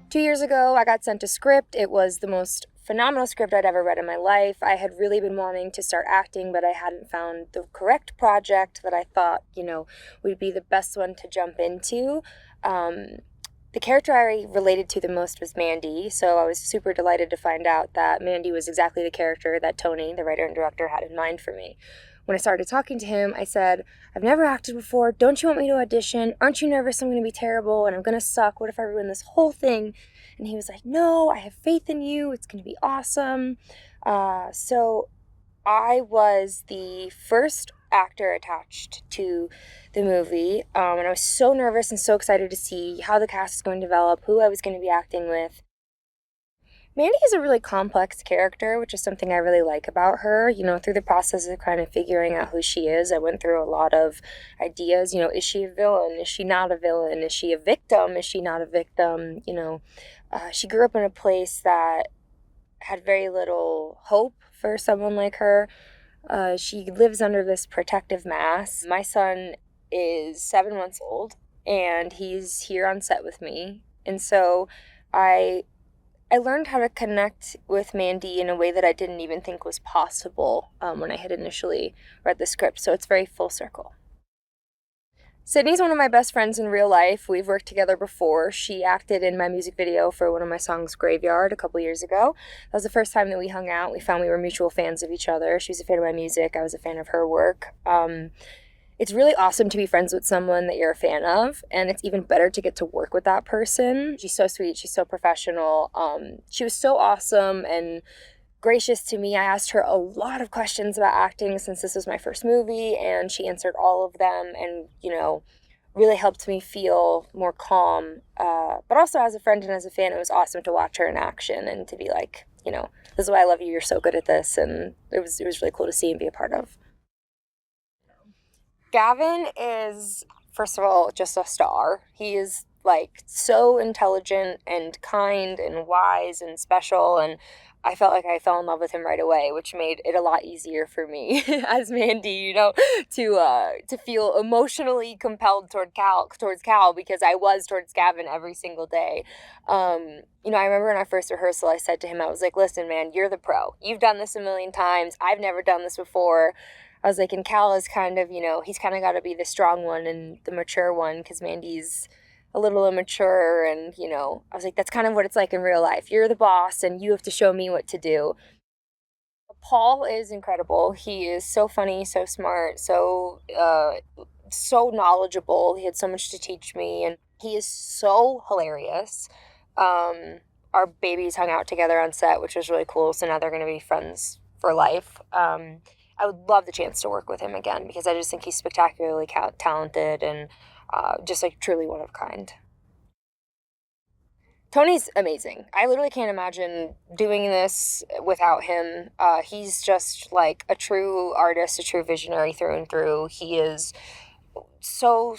2 years ago, I got sent a script. It was the most phenomenal script I'd ever read in my life. I had really been wanting to start acting, but I hadn't found the correct project that I thought, would be the best one to jump into. The character I related to the most was Mandy, so I was super delighted to find out that Mandy was exactly the character that Tony, the writer and director, had in mind for me. When I started talking to him, I said, I've never acted before. Don't you want me to audition? Aren't you nervous I'm going to be terrible and I'm going to suck? What if I ruin this whole thing? And he was like, no, I have faith in you. It's going to be awesome. So I was the first actor attached to the movie, and I was so nervous and so excited to see how the cast was going to develop, who I was going to be acting with. Mandy is a really complex character, which is something I really like about her. Through the process of kind of figuring out who she is, I went through a lot of ideas. Is she a villain? Is she not a villain? Is she a victim? Is she not a victim? She grew up in a place that had very little hope for someone like her. She lives under this protective mask. My son is 7 months old, and he's here on set with me. And so I learned how to connect with Mandy in a way that I didn't even think was possible when I had initially read the script. So it's very full circle. Sydney's one of my best friends in real life. We've worked together before. She acted in my music video for one of my songs, Graveyard, a couple years ago. That was the first time that we hung out. We found we were mutual fans of each other. She was a fan of my music. I was a fan of her work. It's really awesome to be friends with someone that you're a fan of, and it's even better to get to work with that person. She's so sweet. She's so professional. She was so awesome and gracious to me. I asked her a lot of questions about acting since this was my first movie, and she answered all of them and, really helped me feel more calm. But also as a friend and as a fan, it was awesome to watch her in action and to be like, this is why I love you. You're so good at this. And it was really cool to see and be a part of. Gavin is, first of all, just a star. He is so intelligent and kind and wise and special, and I felt like I fell in love with him right away, which made it a lot easier for me as Mandy, to feel emotionally compelled towards Cal, because I was towards Gavin every single day. I remember in our first rehearsal, I said to him, I was like, listen, man, you're the pro. You've done this a million times. I've never done this before. I was like, and Cal is kind of, he's kind of got to be the strong one and the mature one, because Mandy's a little immature, and, I was like, that's kind of what it's like in real life. You're the boss, and you have to show me what to do. Paul is incredible. He is so funny, so smart, so knowledgeable. He had so much to teach me, and he is so hilarious. Our babies hung out together on set, which was really cool, so now they're going to be friends for life. I would love the chance to work with him again, because I just think he's spectacularly talented and just truly one of a kind. Tony's amazing. I literally can't imagine doing this without him. He's just a true artist, a true visionary through and through. He is so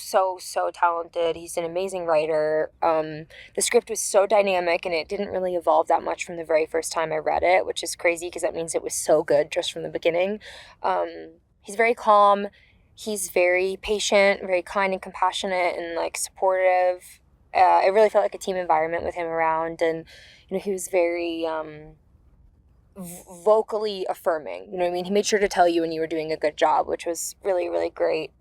talented. He's an amazing writer. The script was so dynamic, and it didn't really evolve that much from the very first time I read it, which is crazy because that means it was so good just from the beginning. He's very calm. He's very patient, very kind and compassionate and supportive. It really felt like a team environment with him around, and he was very vocally affirming. He made sure to tell you when you were doing a good job, which was really, really great.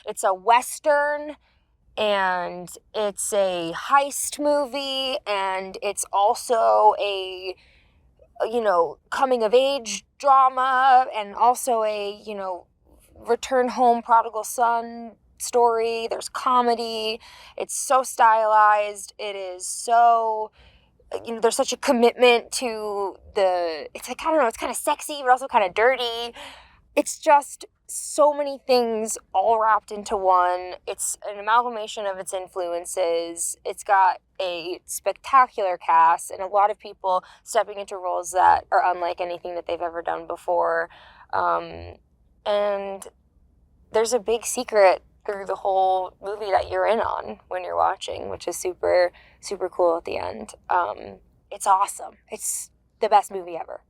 It's a Western, and it's a heist movie, and it's also a, coming of age drama, and also a, return home prodigal son story. There's comedy. It's so stylized. It is so, there's such a commitment to it's I don't know, it's kind of sexy, but also kind of dirty. It's just so many things all wrapped into one. It's an amalgamation of its influences. It's got a spectacular cast and a lot of people stepping into roles that are unlike anything that they've ever done before. And there's a big secret through the whole movie that you're in on when you're watching, which is super, super cool at the end. It's awesome. It's the best movie ever.